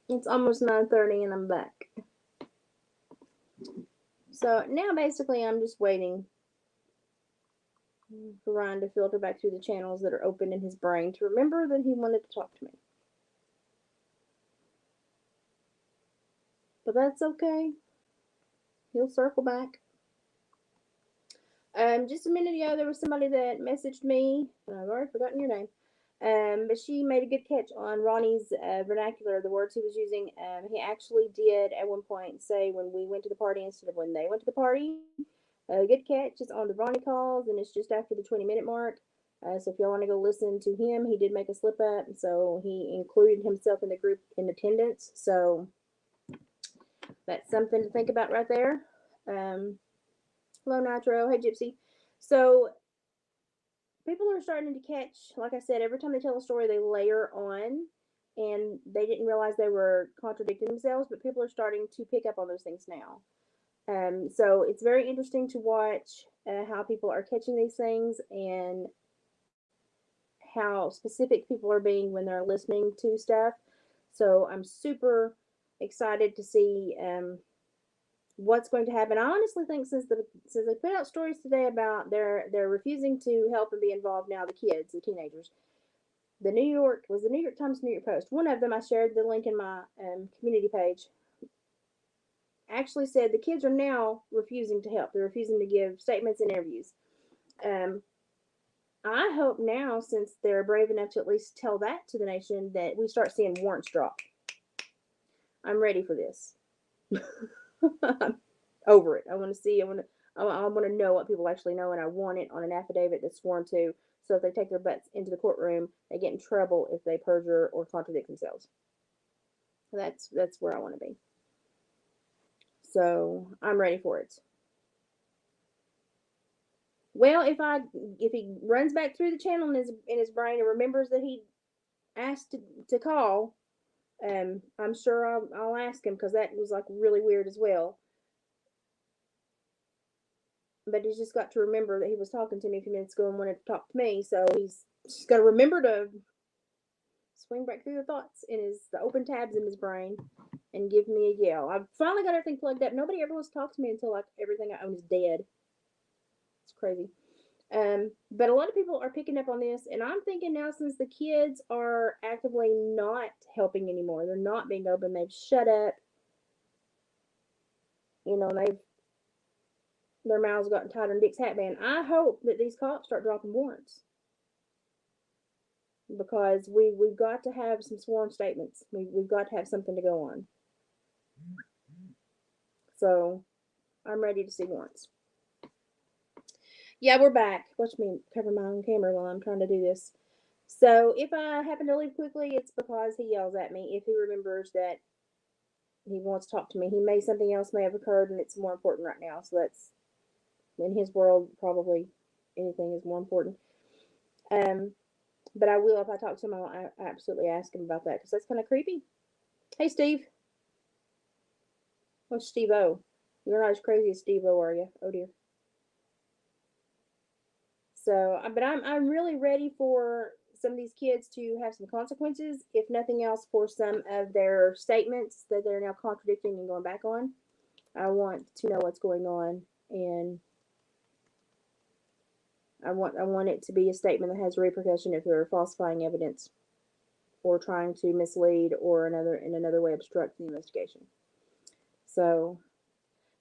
It's almost 9:30 and I'm back. So now basically I'm just waiting for Ryan to filter back through the channels that are open in his brain to remember that he wanted to talk to me. But that's okay. He'll circle back. Just a minute ago, there was somebody that messaged me. I've already forgotten your name. But she made a good catch on Ronnie's vernacular, the words he was using. He actually did at one point say when we went to the party instead of when they went to the party. Good catch. It's on the Ronnie calls, and it's just after the 20-minute mark. So if y'all want to go listen to him, he did make a slip up. So he included himself in the group in attendance. So that's something to think about right there. Um, Hello, Nitro. Hey, Gypsy. So people are starting to catch, like I said, every time they tell a story, they layer on, and they didn't realize they were contradicting themselves, but people are starting to pick up on those things now. So it's very interesting to watch how people are catching these things and how specific people are being when they're listening to stuff. So I'm super excited to see what's going to happen. I honestly think since they put out stories today about they're refusing to help and be involved now, the kids, the teenagers. The New York Times, New York Post. One of them, I shared the link in my community page, actually said the kids are now refusing to help. They're refusing to give statements and interviews. Um, I hope now, since they're brave enough to at least tell that to the nation, that we start seeing warrants drop. I'm ready for this. I'm over it. I want to see. I want to know what people actually know, and I want it on an affidavit that's sworn to. So if they take their butts into the courtroom, they get in trouble if they perjure or contradict themselves. That's where I want to be. So I'm ready for it. Well, if he runs back through the channel in his brain and remembers that he asked to call, I'm sure I'll ask him because that was like really weird as well. But he's just got to remember that he was talking to me a few minutes ago and wanted to talk to me. So he's just got to remember to swing back through the thoughts in the open tabs in his brain and give me a yell. I've finally got everything plugged up. Nobody ever wants to talk to me until like everything I own is dead. It's crazy. But a lot of people are picking up on this, and I'm thinking now since the kids are actively not helping anymore, they're not being open, they've shut up, and they've their mouths gotten tighter than Dick's hatband. I hope that these cops start dropping warrants because we've got to have some sworn statements. We've got to have something to go on. So I'm ready to see warrants. Yeah, we're back. Watch me cover my own camera while I'm trying to do this. So if I happen to leave quickly, it's because he yells at me. If he remembers that he wants to talk to me, something else may have occurred and it's more important right now. So that's in his world, probably anything is more important. Um, but I will, if I talk to him, I'll absolutely ask him about that because that's kind of creepy. Hey, Steve. What's Steve O? You're not as crazy as Steve O, are you? Oh dear. So, but I'm really ready for some of these kids to have some consequences, if nothing else, for some of their statements that they're now contradicting and going back on. I want to know what's going on, and I want it to be a statement that has repercussion if they're falsifying evidence or trying to mislead or another way obstruct the investigation. So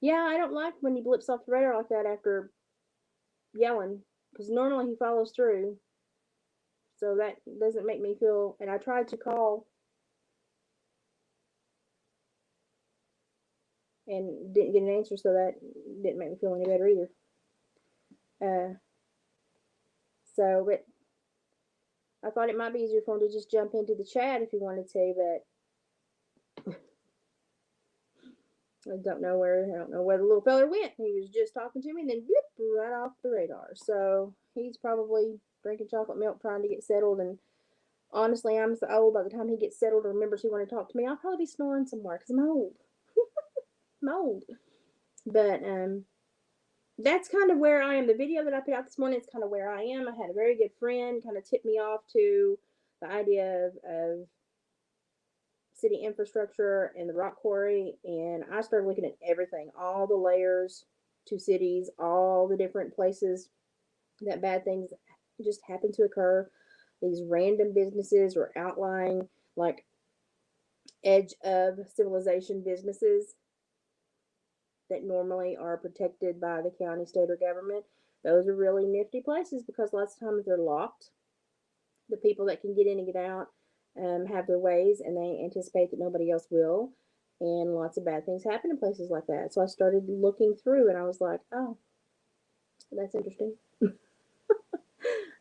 yeah, I don't like when he blips off the radar like that after yelling because normally he follows through. So that doesn't make me feel. And I tried to call and didn't get an answer, so that didn't make me feel any better either. Uh, but I thought it might be easier for him to just jump into the chat if he wanted to, but I don't know where the little feller went. He was just talking to me and then blip right off the radar. So he's probably drinking chocolate milk trying to get settled. And honestly, I'm so old. By the time he gets settled or remembers he wanted to talk to me, I'll probably be snoring somewhere because I'm old. I'm old. But that's kind of where I am. The video that I put out this morning is kind of where I am. I had a very good friend kind of tip me off to the idea of city infrastructure and the rock quarry, and I started looking at everything, all the layers to cities, all the different places that bad things just happen to occur. These random businesses or outlying, like edge of civilization businesses that normally are protected by the county, state, or government. Those are really nifty places because lots of times they're locked. The people that can get in and get out have their ways, and they anticipate that nobody else will. And lots of bad things happen in places like that. So I started looking through, and I was like, oh, that's interesting.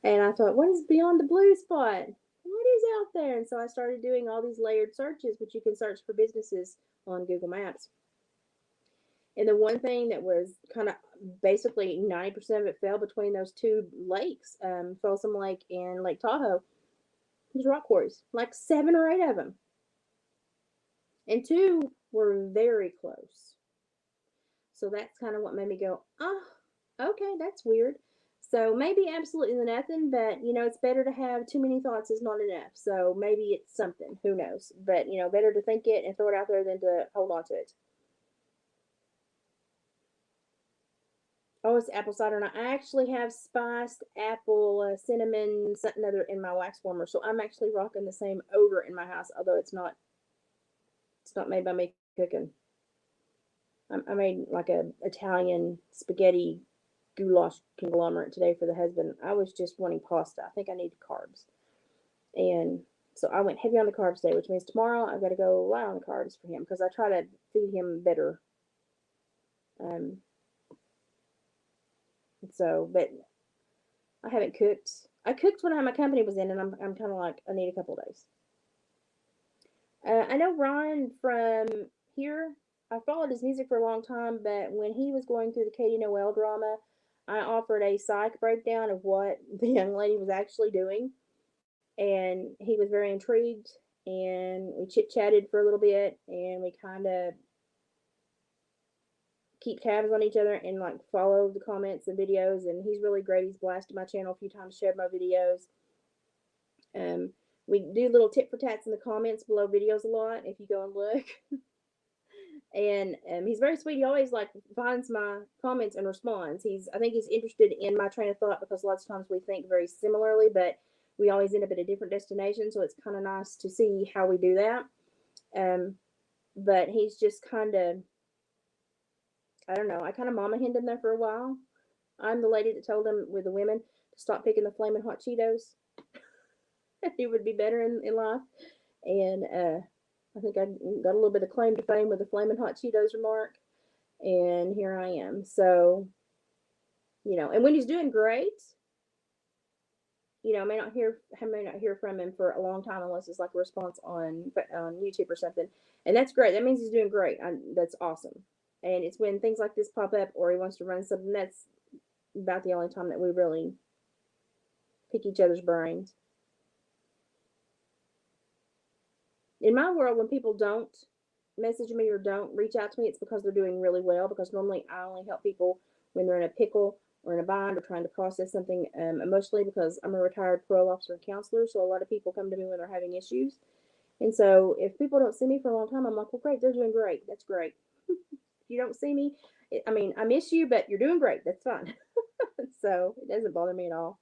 And I thought, what is beyond the blue spot? What is out there? And so I started doing all these layered searches, which you can search for businesses on Google Maps. And the one thing that was kind of basically 90% of it fell between those two lakes, Folsom Lake and Lake Tahoe. These rock quarries, like 7 or 8 of them. And 2 were very close. So that's kind of what made me go, oh, okay, that's weird. So maybe absolutely nothing, but it's better to have too many thoughts is not enough. So maybe it's something. Who knows? But better to think it and throw it out there than to hold on to it. Oh, it's apple cider, and I actually have spiced apple, cinnamon, something other in my wax warmer. So I'm actually rocking the same odor in my house, although it's not. It's not made by me cooking. I made like a Italian spaghetti goulash conglomerate today for the husband. I was just wanting pasta. I think I needed carbs, and so I went heavy on the carbs today, which means tomorrow I've got to go light on the carbs for him because I try to feed him better. Um, so, but I haven't cooked. I cooked when my company was in, and I'm kind of like I need a couple of days. I know Ron from here. I followed his music for a long time, but when he was going through the Katie Noel drama, I offered a psych breakdown of what the young lady was actually doing, and he was very intrigued. And we chit chatted for a little bit, and we kind of keep tabs on each other and like follow the comments and videos. And he's really great. He's blasted my channel a few times, shared my videos. We do little tit for tats in the comments below videos a lot if you go and look. And he's very sweet. He always like finds my comments and responds. I think he's interested in my train of thought because lots of times we think very similarly, but we always end up at a different destination. So it's kind of nice to see how we do that. But he's just kind of, I don't know. I kind of mama henned him there for a while. I'm the lady that told him with the women to stop picking the flaming hot Cheetos. He would be better in life. And I think I got a little bit of claim to fame with the flaming hot Cheetos remark. And here I am. So, and when he's doing great, I may not hear from him for a long time unless it's like a response on YouTube or something. And that's great. That means he's doing great. That's awesome. And it's when things like this pop up or he wants to run something, that's about the only time that we really pick each other's brains. In my world, when people don't message me or don't reach out to me, it's because they're doing really well. Because normally I only help people when they're in a pickle or in a bind or trying to process something emotionally, because I'm a retired parole officer and counselor. So a lot of people come to me when they're having issues. And so if people don't see me for a long time, I'm like, well, great, they're doing great. That's great. If you don't see me, I miss you, but you're doing great. That's fine. So it doesn't bother me at all.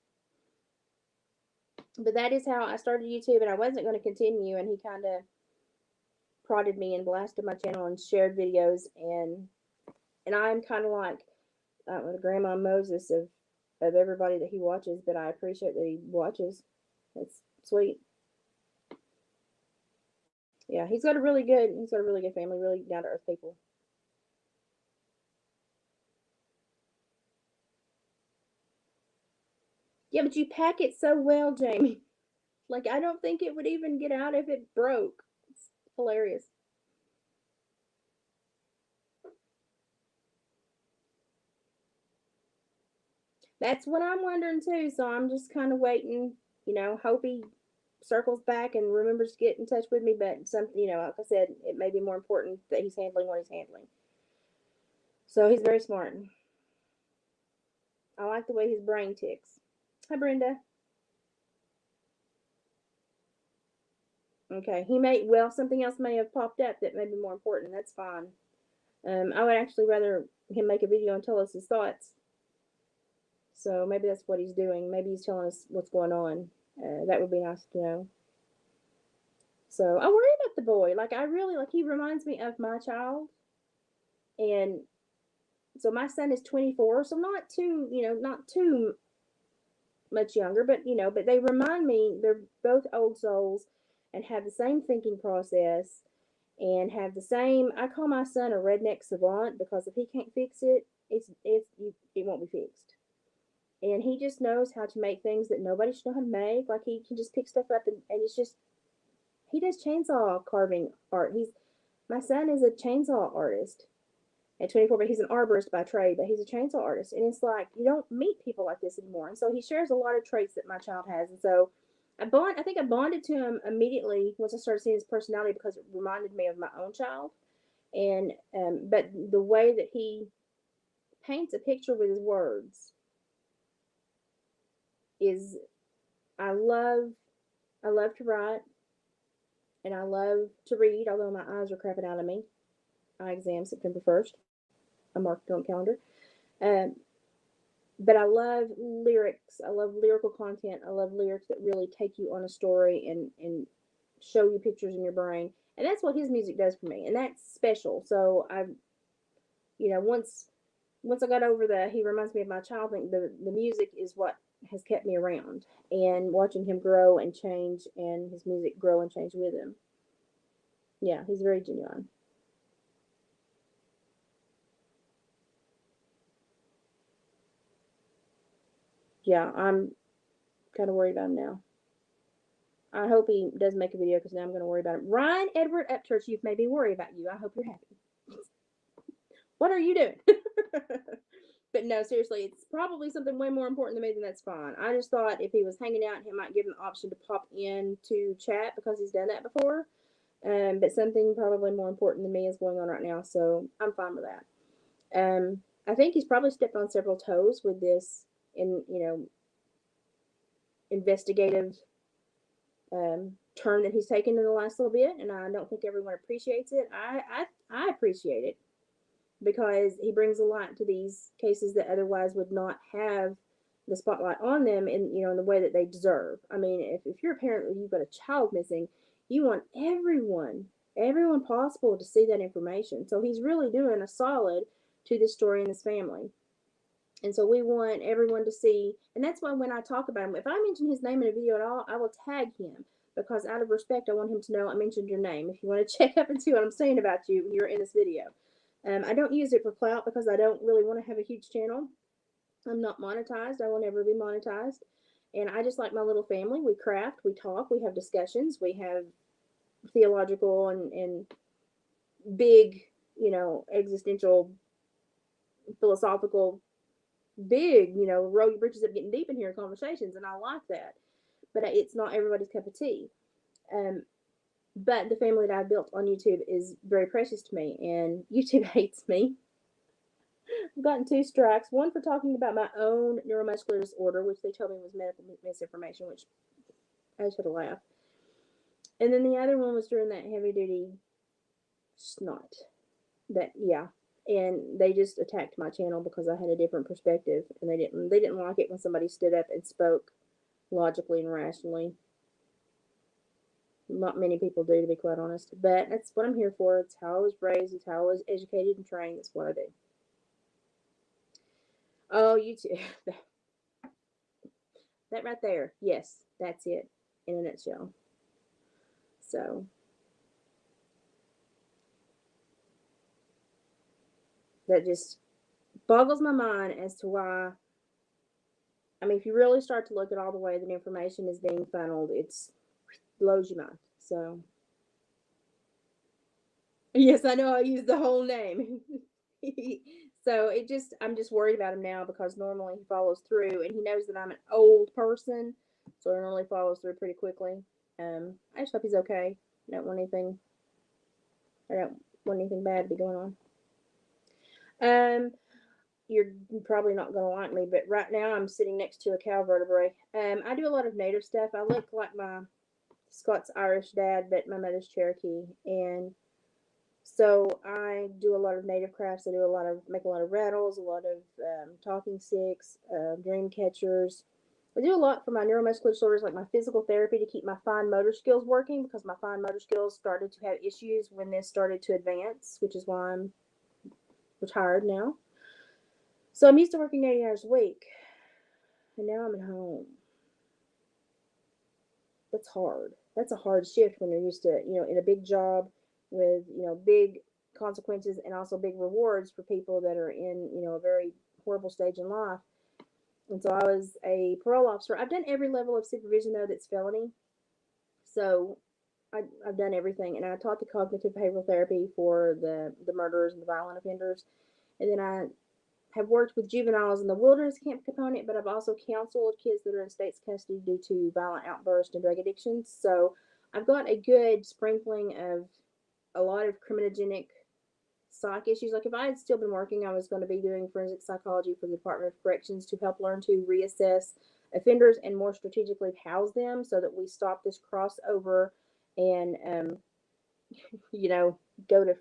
But that is how I started YouTube, and I wasn't going to continue. And he kind of prodded me and blasted my channel and shared videos, and I'm kind of like the Grandma Moses of everybody that he watches, but I appreciate that he watches. That's sweet. Yeah, he's got a really good family, really down to earth people. Yeah, but you pack it so well, Jamie. Like, I don't think it would even get out if it broke. It's hilarious. That's what I'm wondering too. So I'm just kind of waiting, hope he circles back and remembers to get in touch with me. But like I said, it may be more important that he's handling what he's handling. So he's very smart. I like the way his brain ticks. Hi, Brenda. Okay. Something else may have popped up that may be more important. That's fine. I would actually rather him make a video and tell us his thoughts. So maybe that's what he's doing. Maybe he's telling us what's going on. That would be nice to know. So I worry about the boy. Like I really like. He reminds me of my child, and so my son is 24. So not too, not too much younger, but but they remind me. They're both old souls, and have the same thinking process, and have the same. I call my son a redneck savant because if he can't fix it, it won't be fixed. And he just knows how to make things that nobody should know how to make. Like he can just pick stuff up and it's just he does chainsaw carving art. He's My son is a chainsaw artist at 24, but he's an arborist by trade, but he's a chainsaw artist. And it's like you don't meet people like this anymore. And so he shares a lot of traits that my child has. And so I think I bonded to him immediately once I started seeing his personality because it reminded me of my own child. And but the way that he paints a picture with his words is I love I love to write and I love to read, although my eyes are crapping out of me. Eye exam September 1st. I marked it on the calendar. Um, but I love lyrics. I love lyrical content. I love lyrics that really take you on a story and show you pictures in your brain. And that's what his music does for me. And that's special. So once I got over the he reminds me of my child thing, the music is what has kept me around and watching him grow and change and his music grow and change with him. Yeah, he's very genuine. Yeah, I'm kind of worried about him now. I hope he does make a video because now I'm going to worry about him. Ryan Edward Upchurch, you've made me worry about you. I hope you're happy. What are you doing? But no, seriously, it's probably something way more important than me, then that's fine. I just thought if he was hanging out, he might give him the option to pop in to chat because he's done that before. But something probably more important than me is going on right now, so I'm fine with that. I think he's probably stepped on several toes with this, investigative turn that he's taken in the last little bit, and I don't think everyone appreciates it. I appreciate it because he brings a light to these cases that otherwise would not have the spotlight on them in the way that they deserve. I mean, if you're a parent and you've got a child missing, you want everyone possible to see that information. So he's really doing a solid to this story and this family. And so we want everyone to see, and that's why when I talk about him, if I mention his name in a video at all, I will tag him because out of respect, I want him to know I mentioned your name. If you want to check up and see what I'm saying about you, you're in this video. I don't use it for clout because I don't really want to have a huge channel. I'm not monetized. I will never be monetized. And I just like my little family. We craft, we talk, we have discussions, we have theological and big, existential, philosophical, big, roll your britches up, getting deep in here conversations. And I like that. But it's not everybody's cup of tea. Um, but the family that I built on YouTube is very precious to me, and YouTube hates me. I've gotten 2 strikes. One for talking about my own neuromuscular disorder, which they told me was medical misinformation, which I just had to laugh. And then the other one was during that heavy duty snot. Yeah. And they just attacked my channel because I had a different perspective, and they didn't like it when somebody stood up and spoke logically and rationally. Not many people do, to be quite honest. But that's what I'm here for. It's how I was raised. It's how I was educated and trained. That's what I do. Oh, YouTube. That right there. Yes, that's it in a nutshell. So that just boggles my mind as to why. I mean, if you really start to look at all the way that information is being funneled, it blows your mind. So, yes, I know I used the whole name. So I'm just worried about him now because normally he follows through and he knows that I'm an old person, so he normally follows through pretty quickly. I just hope he's okay. I don't want anything. I don't want anything bad to be going on. You're probably not gonna like me, but right now I'm sitting next to a cow vertebrae. I do a lot of native stuff. I look like my Scots Irish dad, but my mother's Cherokee, and so I do a lot of native crafts. I do a lot of make a lot of rattles, a lot of talking sticks, dream catchers. I do a lot for my neuromuscular disorders, like my physical therapy, to keep my fine motor skills working, because my fine motor skills started to have issues when this started to advance, which is why I'm retired now. So I'm used to working 80 hours a week, and now I'm at home. That's hard. That's a hard shift when you're used to, in a big job with, big consequences and also big rewards for people that are in, a very horrible stage in life. And so I was a parole officer. I've done every level of supervision, though, that's felony. So I've done everything. And I taught the cognitive behavioral therapy for the murderers and the violent offenders. And then I have worked with juveniles in the wilderness camp component, but I've also counseled kids that are in state's custody due to violent outbursts and drug addictions. So I've got a good sprinkling of a lot of criminogenic psych issues. Like if I had still been working, I was going to be doing forensic psychology for the Department of Corrections to help learn to reassess offenders and more strategically house them, so that we stop this crossover and you know go to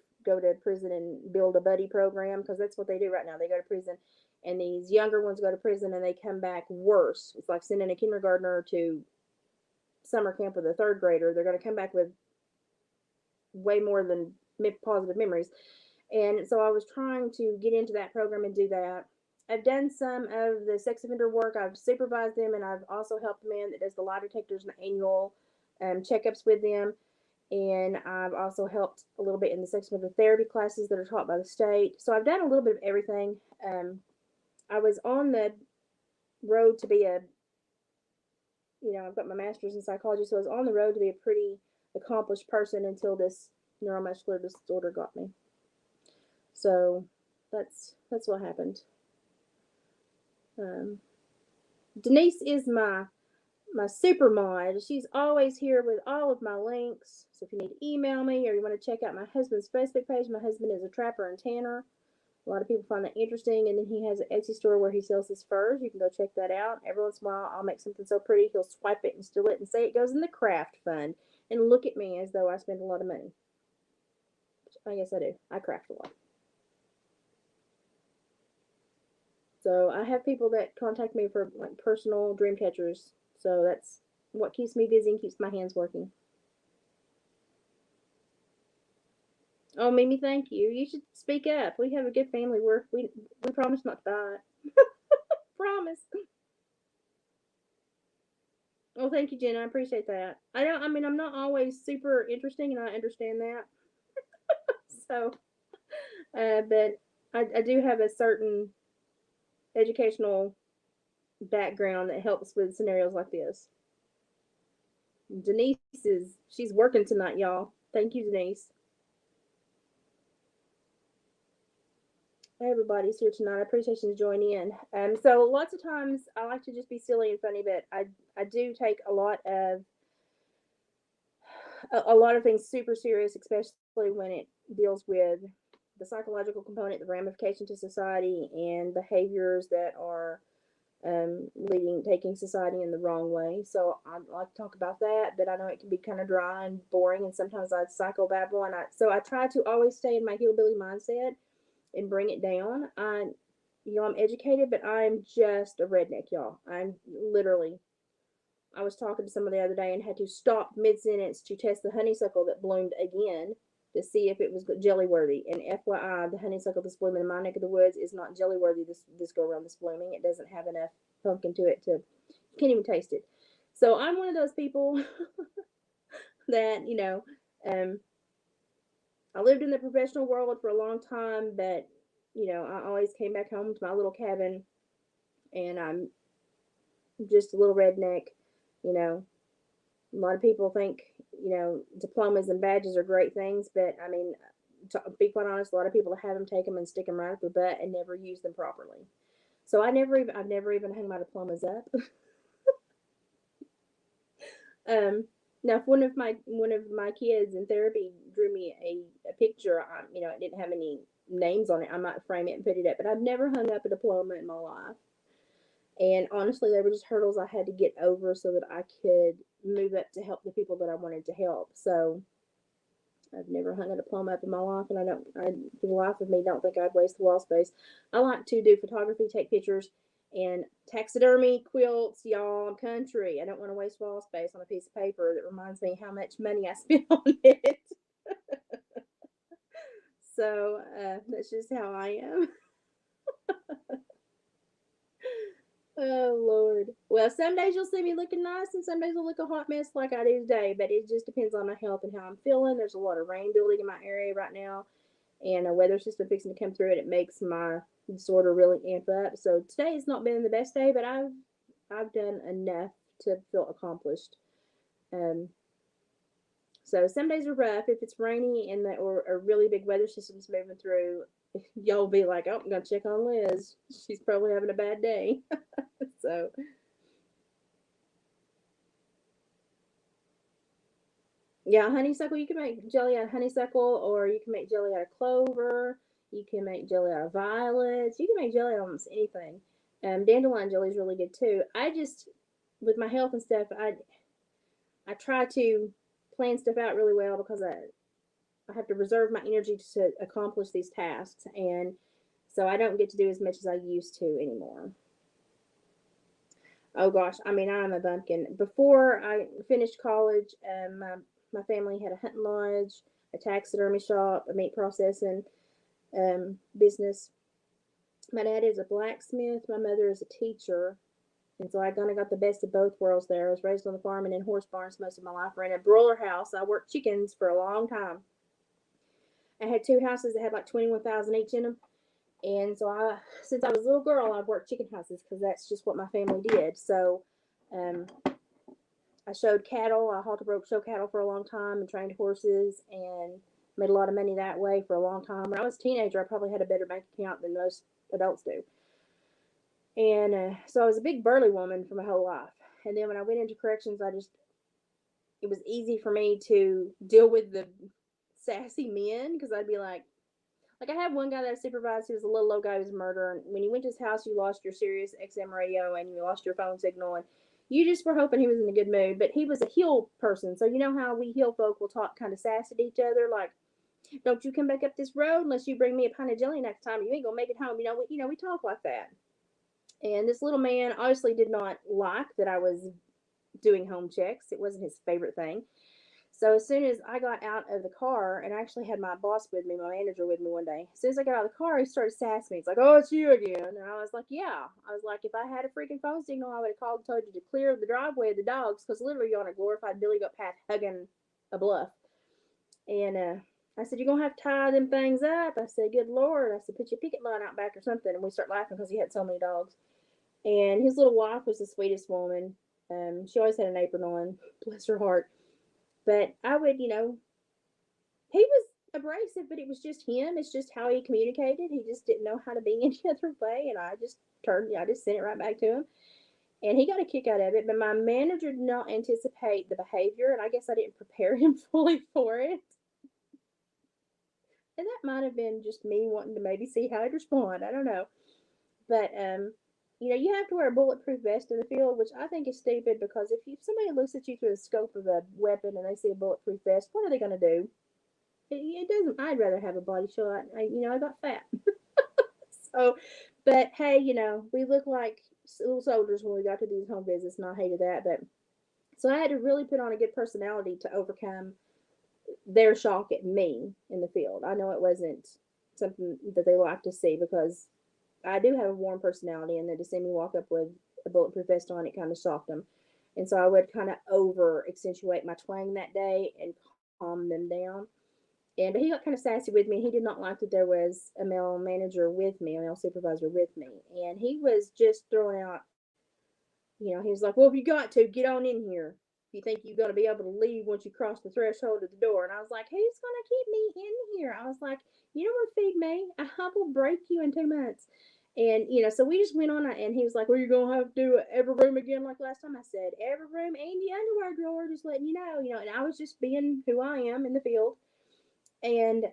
prison and build a buddy program, because that's what they do right now. They go to prison, and these younger ones go to prison and they come back worse. It's like sending a kindergartner to summer camp with a third grader. They're going to come back with way more than positive memories. And so I was trying to get into that program and do that. I've done some of the sex offender work. I've supervised them, and I've also helped the man that does the lie detectors and the annual checkups with them. And I've also helped a little bit in the sex offender therapy classes that are taught by the state. So I've done a little bit of everything. I was on the road to be I've got my master's in psychology, so I was on the road to be a pretty accomplished person until this neuromuscular disorder got me. So that's what happened. Denise is my super mod. She's always here with all of my links. So if you need to email me or you want to check out my husband's Facebook page, my husband is a trapper and tanner. A lot of people find that interesting. And then he has an Etsy store where he sells his furs. You can go check that out. Every once in a while, I'll make something so pretty, he'll swipe it and steal it and say it goes in the craft fund. And look at me as though I spend a lot of money. I guess I do. I craft a lot. So I have people that contact me for like personal dream catchers. So that's what keeps me busy and keeps my hands working. Oh, Mimi, thank you. You should speak up. We have a good family. We promise not to bite. Promise. Oh, thank you, Jen. I appreciate that. I'm not always super interesting, and I understand that. So, but I do have a certain educational background that helps with scenarios like this. Denise she's working tonight, y'all. Thank you, Denise. Hey, everybody's here tonight. I appreciate you joining in. So lots of times I like to just be silly and funny, but I do take a lot of things super serious, especially when it deals with the psychological component, the ramification to society, and behaviors that are taking society in the wrong way. So I like to talk about that, but I know it can be kind of dry and boring, and sometimes I psychobabble, so I try to always stay in my hillbilly mindset and bring it down. I'm educated, but I'm just a redneck, y'all. I'm literally. I was talking to somebody the other day and had to stop mid sentence to test the honeysuckle that bloomed again to see if it was jelly worthy. And FYI, the honeysuckle that's blooming in my neck of the woods is not jelly worthy this go around this blooming. It doesn't have enough pumpkin to it you can't even taste it. So I'm one of those people that, I lived in the professional world for a long time, but I always came back home to my little cabin, and I'm just a little redneck. A lot of people think diplomas and badges are great things, but I mean, to be quite honest, a lot of people have them, take them, and stick them right up their butt and never use them properly. So I've never even hung my diplomas up. Now, if one of my kids in therapy drew me a picture, it didn't have any names on it, I might frame it and put it up. But I've never hung up a diploma in my life. And honestly, they were just hurdles I had to get over so that I could move up to help the people that I wanted to help. So I've never hung a diploma up in my life, and for the life of me, don't think I'd waste the wall space. I like to do photography, take pictures, and taxidermy, quilts. Y'all, I'm country. I don't want to waste wall space on a piece of paper that reminds me how much money I spent on it. So that's just how I am. Oh Lord. Well, some days you'll see me looking nice, and some days I'll look a hot mess like I do today. But it just depends on my health and how I'm feeling. There's a lot of rain building in my area right now, and a weather system fixing to come through, and it makes my disorder really amp up. So today has not been the best day, but I've done enough to feel accomplished. Um, so some days are rough if it's rainy and or a really big weather system's moving through. Y'all be like, "Oh, I'm gonna check on Liz. She's probably having a bad day." So yeah, honeysuckle. You can make jelly out of honeysuckle, or you can make jelly out of clover. You can make jelly out of violets. You can make jelly out of almost anything. Dandelion jelly is really good too. I just, with my health and stuff, I try to plan stuff out really well because I have to reserve my energy to accomplish these tasks, and so I don't get to do as much as I used to anymore. Oh gosh, I mean, I'm a bumpkin. Before I finished college, my family had a hunting lodge, a taxidermy shop, a meat processing business. My dad is a blacksmith. My mother is a teacher. And so I kind of got the best of both worlds there. I was raised on the farm and in horse barns most of my life. I ran a broiler house. I worked chickens for a long time. I had two houses that had like 21,000 each in them. And so since I was a little girl, I've worked chicken houses because that's just what my family did. So um, I showed cattle. I halter broke show cattle for a long time and trained horses and made a lot of money that way for a long time. When I was a teenager, I probably had a better bank account than most adults do. And so I was a big burly woman for my whole life. And then when I went into corrections, it was easy for me to deal with the sassy men because I'd be like I had one guy that I supervised who was a little low guy who was a murderer. And when you went to his house, you lost your Sirius XM radio and you lost your phone signal. And you just were hoping he was in a good mood. But he was a heel person. So you know how we heel folk will talk kind of sassy to each other? Like, don't you come back up this road unless you bring me a pint of jelly next time. You ain't going to make it home. We talk like that. And this little man obviously did not like that I was doing home checks. It wasn't his favorite thing. So as soon as I got out of the car, and I actually had my boss with me, my manager with me one day. As soon as I got out of the car, he started sassing me. He's like, "Oh, it's you again." And I was like, "Yeah." I was like, "If I had a freaking phone signal, I would have called and told you to clear the driveway of the dogs, because literally you're on a glorified Billy Goat path hugging a bluff." And I said, "You're gonna have to tie them things up." I said, "Good Lord." I said, "Put your picket line out back or something." And we start laughing because he had so many dogs. And his little wife was the sweetest woman. She always had an apron on, bless her heart. But I would, he was abrasive, but it was just him. It's just how he communicated. He just didn't know how to be any other way. And I just sent it right back to him. And he got a kick out of it. But my manager did not anticipate the behavior. And I guess I didn't prepare him fully for it. And that might have been just me wanting to maybe see how he'd respond. I don't know. But you have to wear a bulletproof vest in the field, which I think is stupid because if somebody looks at you through the scope of a weapon and they see a bulletproof vest, what are they going to do? It doesn't. I'd rather have a body shot. I got fat. So, but hey, we look like little soldiers when we got to these home visits, and I hated that. But so I had to really put on a good personality to overcome their shock at me in the field. I know it wasn't something that they like to see because I do have a warm personality, and then to see me walk up with a bulletproof vest on, it kind of shocked them. And so I would kind of over accentuate my twang that day and calm them down. And but he got kind of sassy with me. He did not like that there was a male manager with me, a male supervisor with me, and he was just throwing out. He was like, "Well, if you got to get on in here, if you think you're going to be able to leave once you cross the threshold of the door." And I was like, "Who's going to keep me in here?" I was like, "You don't want to feed me. I will break you in 2 months." And so we just went on, and he was like, "Well, you're gonna have to do every room again like last time." I said, "Every room and the underwear drawer, just letting you know." And I was just being who I am in the field. And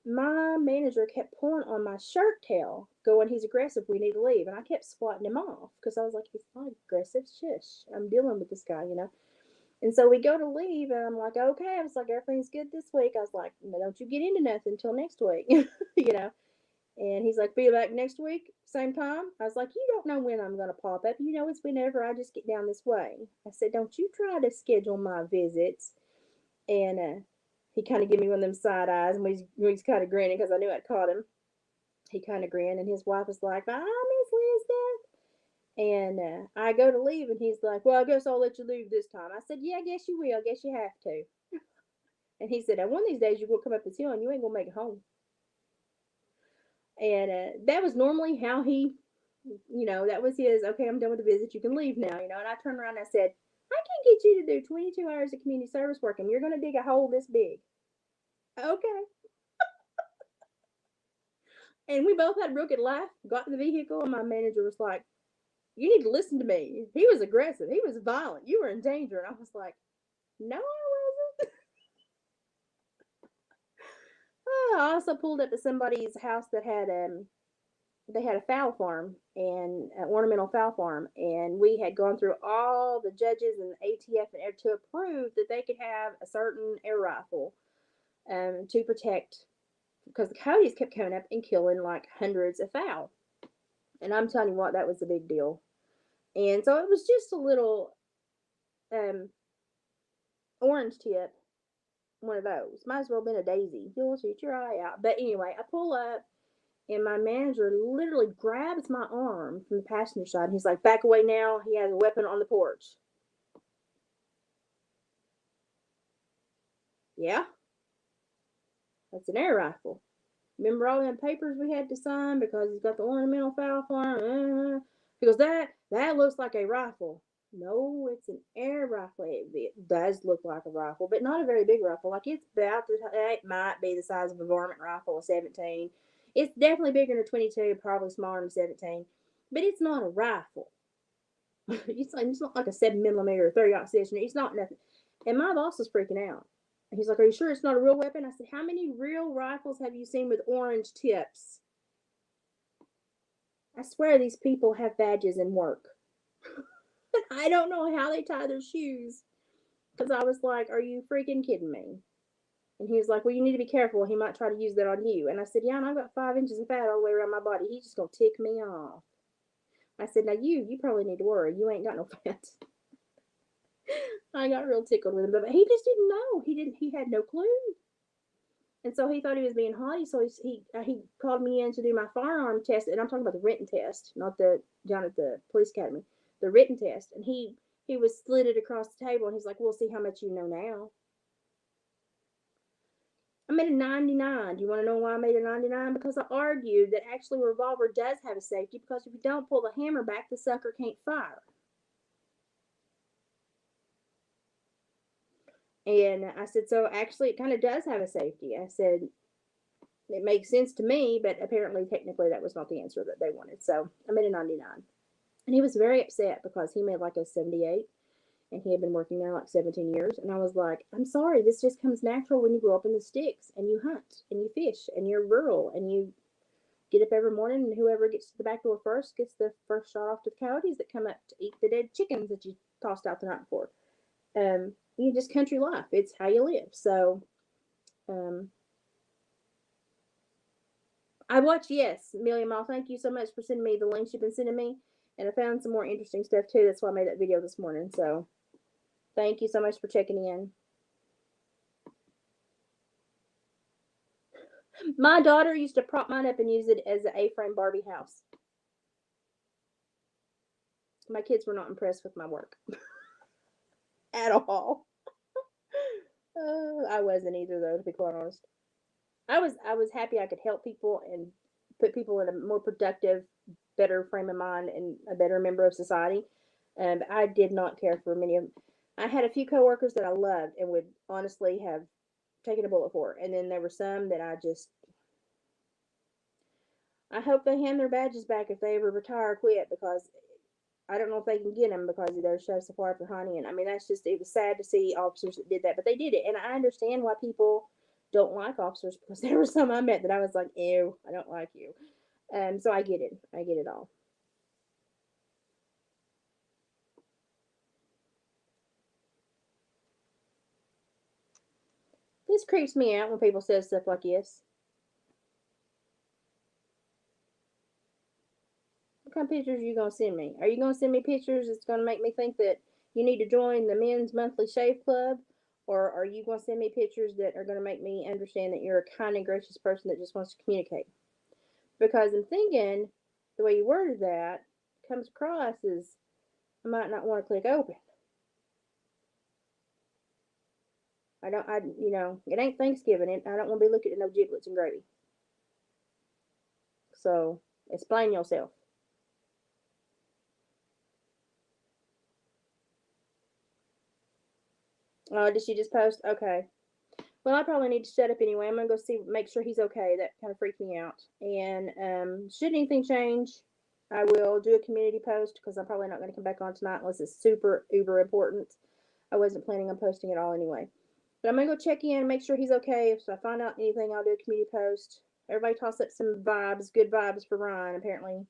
my manager kept pulling on my shirt tail, going, "He's aggressive. We need to leave." And I kept swatting him off because I was like, "He's not aggressive. Shush. I'm dealing with this guy, you know." And so we go to leave, and I'm like, "Okay." I was like, "Everything's good this week." I was like, "No, don't you get into nothing until next week," you know. And he's like, "Be back next week, same time." I was like, "You don't know when I'm going to pop up. You know, it's whenever I just get down this way." I said, "Don't you try to schedule my visits." And he kind of gave me one of them side eyes, and he's kind of grinning because I knew I'd caught him. He kind of grinned, and his wife was like, "Bye, Miss Lisbeth." And I go to leave, and he's like, "Well, I guess I'll let you leave this time." I said, "Yeah, I guess you will. I guess you have to." And he said, "One of these days you're going to come up this hill, and you ain't going to make it home." And that was normally how he, that was his, "Okay, I'm done with the visit. You can leave now," And I turned around and I said, "I can get you to do 22 hours of community service work, and you're going to dig a hole this big." Okay. And we both had a real good laugh, got in the vehicle, and my manager was like, "You need to listen to me. He was aggressive. He was violent. You were in danger." And I was like, "No, I wasn't." I also pulled up to somebody's house that had they had a fowl farm and an ornamental fowl farm, and we had gone through all the judges and the ATF and air to approve that they could have a certain air rifle to protect, because the coyotes kept coming up and killing like hundreds of fowl. And I'm telling you what, that was a big deal. And so it was just a little um, orange tip, one of those. Might as well have been a daisy. You'll shoot your eye out. But anyway, I pull up, and my manager literally grabs my arm from the passenger side. And he's like, "Back away now. He has a weapon on the porch." "Yeah, that's an air rifle. Remember all them papers we had to sign because he's got the ornamental fowl farm?" He goes, "That looks like a rifle." "No, it's an air rifle. It does look like a rifle, but not a very big rifle. Like it might be the size of a varmint rifle, a 17. It's definitely bigger than a 22, probably smaller than a 17, but it's not a rifle." It's not like a 7 millimeter 30 session. It's not nothing. And my boss was freaking out. He's like, "Are you sure it's not a real weapon?" I said, "How many real rifles have you seen with orange tips? I swear these people have badges and work." I don't know how they tie their shoes. Because I was like, "Are you freaking kidding me?" And he was like, "Well, you need to be careful. He might try to use that on you." And I said, "Yeah, and I've got 5 inches of fat all the way around my body. He's just going to tick me off." I said, "Now you probably need to worry. You ain't got no fat." I got real tickled with him, but he just didn't know. He had no clue. And so he thought he was being haughty. So he called me in to do my firearm test, and I'm talking about the written test, not the down at the police academy, the written test. And he was slid it across the table, and he's like, "We'll see how much you know now." I made a 99. Do you want to know why I made a 99? Because I argued that actually a revolver does have a safety, because if you don't pull the hammer back, the sucker can't fire. And I said, so actually it kind of does have a safety. I said, it makes sense to me, but apparently technically that was not the answer that they wanted. So I made a 99. And he was very upset because he made like a 78, and he had been working there like 17 years. And I was like, "I'm sorry, this just comes natural when you grow up in the sticks and you hunt and you fish and you're rural and you get up every morning, and whoever gets to the back door first gets the first shot off to the coyotes that come up to eat the dead chickens that you tossed out the night before." Just country life. It's how you live. So um, I watched, yes, Million Mile. Thank you so much for sending me the links you've been sending me. And I found some more interesting stuff too. That's why I made that video this morning. So thank you so much for checking in. My daughter used to prop mine up and use it as an A-frame Barbie house. My kids were not impressed with my work at all. I wasn't either, though, to be quite honest. I was happy I could help people and put people in a more productive, better frame of mind and a better member of society. But I did not care for many of them. I had a few coworkers that I loved and would honestly have taken a bullet for, and then there were some that I hope they hand their badges back if they ever retire or quit, because I don't know if they can get them because they're so far behind. And I mean, it was sad to see officers that did that, but they did it. And I understand why people don't like officers because there were some I met that I was like, ew, I don't like you. So I get it. I get it all. This creeps me out when people say stuff like this. What kind of pictures are you gonna send me? Are you gonna send me pictures that's gonna make me think that you need to join the men's monthly shave club? Or are you gonna send me pictures that are gonna make me understand that you're a kind and gracious person that just wants to communicate? Because I'm thinking the way you worded that comes across as I might not want to click open. It ain't Thanksgiving. I don't want to be looking at no giblets and gravy. So explain yourself. Oh, did she just post? Okay. Well, I probably need to shut up anyway. I'm gonna go see, make sure he's okay. That kind of freaked me out. And should anything change, I will do a community post because I'm probably not gonna come back on tonight unless it's super uber important. I wasn't planning on posting it all anyway. But I'm gonna go check in, make sure he's okay. If I find out anything, I'll do a community post. Everybody toss up some vibes, good vibes for Ryan. Apparently,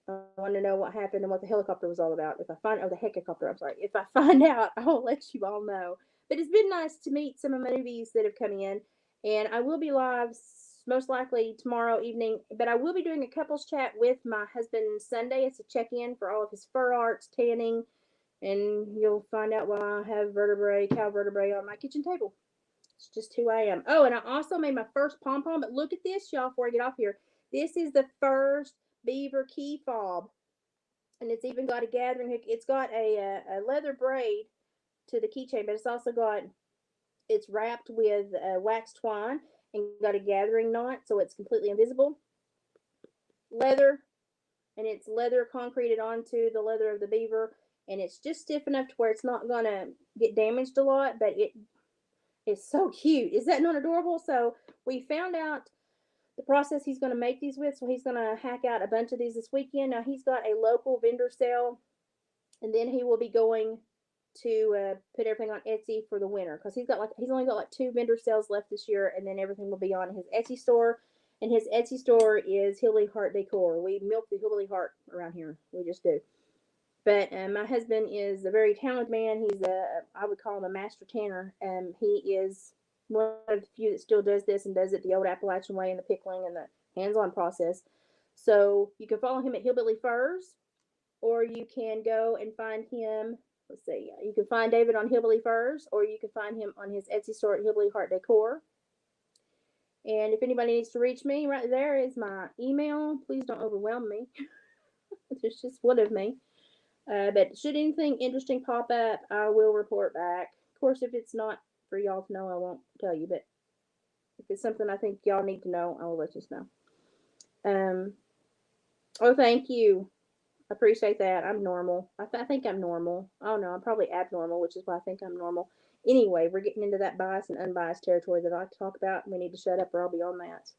I want to know what happened and what the helicopter was all about. If I find, oh, the helicopter, I'm sorry. If I find out, I will let you all know. But it's been nice to meet some of my newbies that have come in. And I will be live most likely tomorrow evening. But I will be doing a couples chat with my husband Sunday. It's a check in for all of his fur arts, tanning. And you'll find out why I have cow vertebrae on my kitchen table. It's just who I am. Oh, and I also made my first pom pom. But look at this, y'all, before I get off here. This is the first beaver key fob, and it's even got a gathering hook. It's got a leather braid to the keychain, but it's wrapped with wax twine and got a gathering knot, so it's completely invisible. Leather, and it's leather concreted onto the leather of the beaver, and it's just stiff enough to where it's not gonna get damaged a lot, but it is so cute. Is that not adorable? So we found out the process he's going to make these with. So he's going to hack out a bunch of these this weekend. Now he's got a local vendor sale, and then he will be going to put everything on Etsy for the winter because he's only got like 2 vendor sales left this year, and then everything will be on his Etsy store. And his Etsy store is Hillbilly Heart Decor. We milk the Hillbilly Heart around here. We just do. But my husband is a very talented man. I would call him a master tanner. He is one of the few that still does this and does it the old Appalachian way in the pickling and the hands-on process. So you can follow him at Hillbilly Furs, or you can go and find him. Let's see. You can find David on Hillbilly Furs, or you can find him on his Etsy store at Hillbilly Heart Decor. And if anybody needs to reach me, right there is my email. Please don't overwhelm me. There's just one of me. But should anything interesting pop up, I will report back. Of course, if it's not for y'all to know, I won't tell you. But if it's something I think y'all need to know, I will let you know. Oh, thank you. I appreciate that. I'm normal. I think I'm normal. Oh no, I'm probably abnormal, which is why I think I'm normal. Anyway, we're getting into that biased and unbiased territory that I like to talk about. We need to shut up, or I'll be on that.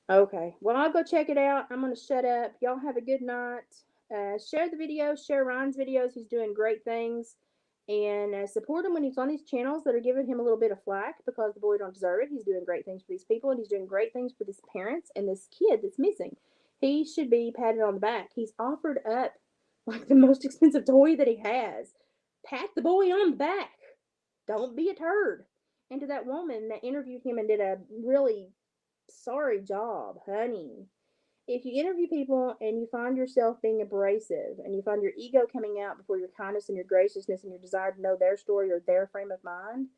Okay. Well, I'll go check it out. I'm going to shut up. Y'all have a good night. Share the video. Share Ryan's videos. He's doing great things. And support him when he's on these channels that are giving him a little bit of flack because the boy don't deserve it. He's doing great things for these people, and he's doing great things for these parents and this kid that's missing. He should be patted on the back. He's offered up like the most expensive toy that he has. Pat the boy on the back. Don't be a turd. And to that woman that interviewed him and did a really sorry job, honey. If you interview people and you find yourself being abrasive and you find your ego coming out before your kindness and your graciousness and your desire to know their story or their frame of mind,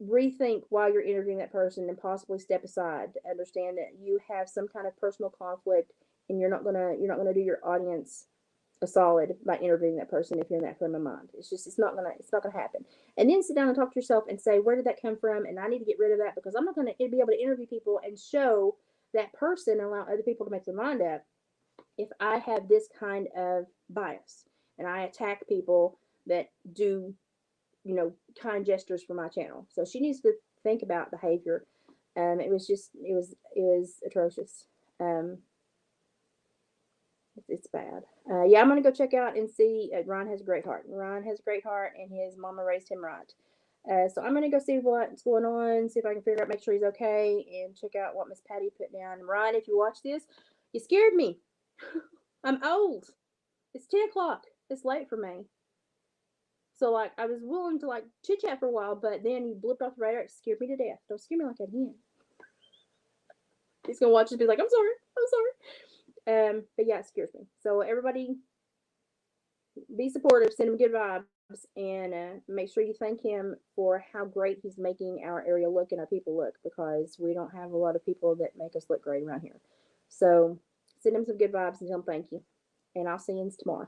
rethink why you're interviewing that person and possibly step aside to understand that you have some kind of personal conflict and you're not gonna do your audience a solid by interviewing that person if you're in that frame of mind. It's not gonna happen. And then sit down and talk to yourself and say, where did that come from? And I need to get rid of that because I'm not gonna be able to interview people and show that person and allow other people to make their mind up if I have this kind of bias and I attack people that do, kind gestures for my channel. So she needs to think about behavior. It was atrocious. It's bad. Yeah, I'm gonna go check out and see. Ron has a great heart. Ron has a great heart, and his mama raised him right. So I'm gonna go see what's going on, see if I can figure out, make sure he's okay, and check out what Miss Patty put down. And Ryan, if you watch this, you scared me. I'm old. It's 10 o'clock. It's late for me. So like I was willing to like chit chat for a while, but then he blipped off the radar. It scared me to death. Don't scare me like that again. He's gonna watch it and be like, I'm sorry, I'm sorry. But yeah, it scares me. So everybody, be supportive, send him good vibes, and make sure you thank him for how great he's making our area look and our people look, because we don't have a lot of people that make us look great around here. So send him some good vibes and tell him thank you. And I'll see you tomorrow.